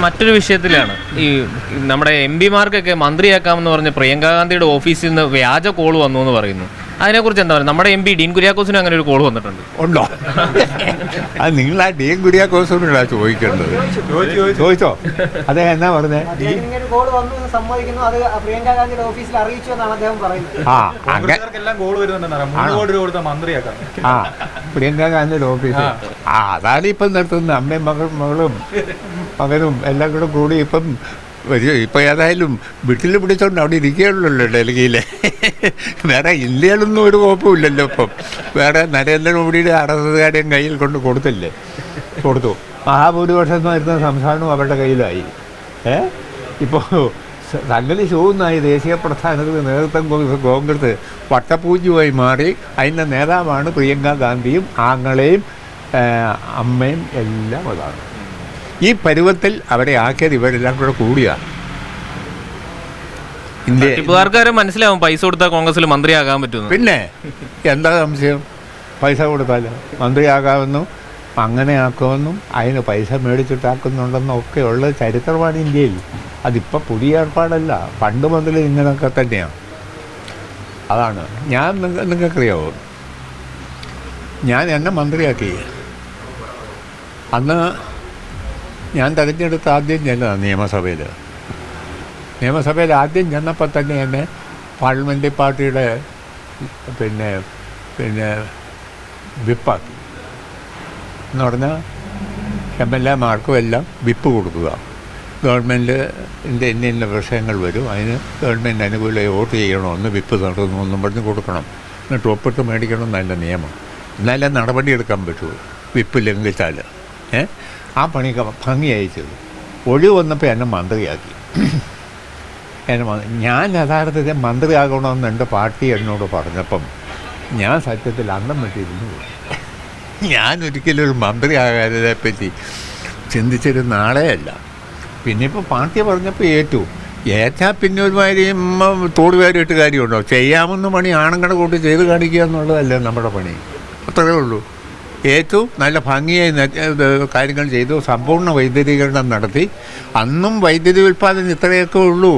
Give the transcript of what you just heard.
മറ്റൊരു വിഷയത്തിലാണ് ഈ നമ്മുടെ MP-മാർക്കൊക്കെ മന്ത്രിയാക്കാമെന്ന് പറഞ്ഞ പ്രിയങ്ക ഗാന്ധിയുടെ ഓഫീസിൽ നിന്ന് വ്യാജ കോൾ വന്നു എന്ന് പറയുന്നു. അതിനെക്കുറിച്ച് എന്താ പറയുക? നമ്മുടെ MP ഡീൻ കുര്യാക്കോസിനും അങ്ങനെ ഒരു കോൾ വന്നിട്ടുണ്ട്. ഉണ്ടോ? അത് നിങ്ങൾ ആ ഡീൻ കുര്യാക്കോസിനോടാ ചോദിക്കേണ്ടത്. ചോദിച്ചോ? അദ്ദേഹം എന്നാ പറഞ്ഞേ? പ്രിയങ്ക ഗാന്ധിയുടെ ഓഫീസ് അതാണ് ഇപ്പം നടത്തുന്നത്. അമ്മയും മകളും മകനും എല്ലാം കൂടി ഇപ്പം ഏതായാലും വീട്ടിൽ പിടിച്ചോണ്ട് അവിടെ ഇരിക്കുകയുള്ളല്ലോ ഡൽഹിയിൽ. വേറെ ഇന്ത്യയിലൊന്നും ഒരു കുഴപ്പമില്ലല്ലോ ഇപ്പം. വേറെ നരേന്ദ്രമോദിയുടെ 60 കയ്യിൽ കൊടുത്തു. മഹാഭൂരിപക്ഷം വരുന്ന സംസ്ഥാനവും അവരുടെ കയ്യിലായി. ഇപ്പോൾ സംഗതി ശോഭനായി. ദേശീയ പ്രസ്ഥാനത്തിന് നേതൃത്വം കോൺഗ്രസ് വട്ടപ്പൂജ്യമായി മാറി. അതിൻ്റെ നേതാവാണ് പ്രിയങ്ക ഗാന്ധിയും ആങ്ങളെയും അമ്മയും എല്ലാം. അതാണ് ഈ പരുവത്തിൽ അവരെ ആക്കിയത് ഇവരെല്ലാം കൂടിയാണ്. ഇന്ത്യക്കാർക്ക് മനസ്സിലാവും പൈസ കൊടുത്താൽ കോൺഗ്രസിൽ മന്ത്രിയാകാൻ പറ്റുന്നു. പിന്നെ എന്താ സംശയം? പൈസ കൊടുത്താൽ മന്ത്രിയാകാമെന്നും അങ്ങനെ ആക്കുമെന്നും അതിന് പൈസ മേടിച്ചിട്ടാക്കുന്നുണ്ടെന്നും ഒക്കെ ഉള്ള ചരിത്രമാണ് ഇന്ത്യയിൽ. അതിപ്പോൾ പുതിയ ഏർപ്പാടല്ല, പണ്ട് മുതൽ ഇങ്ങനെയൊക്കെ തന്നെയാണ്. അതാണ് നിങ്ങൾക്കറിയാവോ, എന്നെ മന്ത്രിയാക്കി. അന്ന് ഞാൻ തെരഞ്ഞെടുത്ത് ആദ്യം ചെന്നതാണ് നിയമസഭയിൽ ആദ്യം ചെന്നപ്പോൾ തന്നെ എന്നെ പാർലമെൻ്ററി പാർട്ടിയുടെ പിന്നെ വിപ്പാക്കി. എന്ന് പറഞ്ഞാൽ MLA-മാർക്കും എല്ലാം വിപ്പ് കൊടുക്കുക. ഗവൺമെൻറ്റിൻ്റെ ഇന്ന വിഷയങ്ങൾ വരും, അതിന് ഗവൺമെൻറ് അനുകൂലമായി വോട്ട് ചെയ്യണമെന്ന് വിപ്പ് നടത്തുന്നു പറഞ്ഞ് കൊടുക്കണം. എന്നിട്ട് ഒപ്പിട്ട് മേടിക്കണം എന്നല്ല നിയമം. എന്നാലേ നടപടിയെടുക്കാൻ പറ്റുള്ളൂ വിപ്പ് ലംഘിച്ചാൽ. ആ പണിക്ക് ഭംഗിയായി ചെയ്തു. ഒഴിവ് വന്നപ്പോൾ എന്നെ മന്ത്രിയാക്കി. ഞാൻ യഥാർത്ഥത്തിൽ മന്ത്രിയാകണമെന്ന് എൻ്റെ പാർട്ടി എന്നോട് പറഞ്ഞപ്പം ഞാൻ സത്യത്തിൽ അന്നം വിട്ടിരുന്നു. ഞാൻ ഒരിക്കലും ഒരു മന്ത്രിയാകാതിനെപ്പറ്റി ചിന്തിച്ചിരുന്ന ആളെയല്ല. പിന്നെ ഇപ്പോൾ പാർട്ടി പറഞ്ഞപ്പോൾ ഏറ്റാൽ പിന്നെ ഒരുമാതിരി തോടുകാരിട്ട് കാര്യമുണ്ടോ? ചെയ്യാവുന്ന പണി ആണുങ്ങളുടെ കൂട്ടി ചെയ്ത് കാണിക്കുക എന്നുള്ളതല്ലേ നമ്മുടെ പണി. അത്രയേ ഉള്ളൂ. ഏറ്റവും നല്ല ഭംഗിയായി കാര്യങ്ങൾ ചെയ്തു. സമ്പൂർണ്ണ വൈദ്യുതീകരണം നടത്തി. അന്നും വൈദ്യുതി ഉൽപ്പാദനം ഇത്രയൊക്കെ ഉള്ളൂ.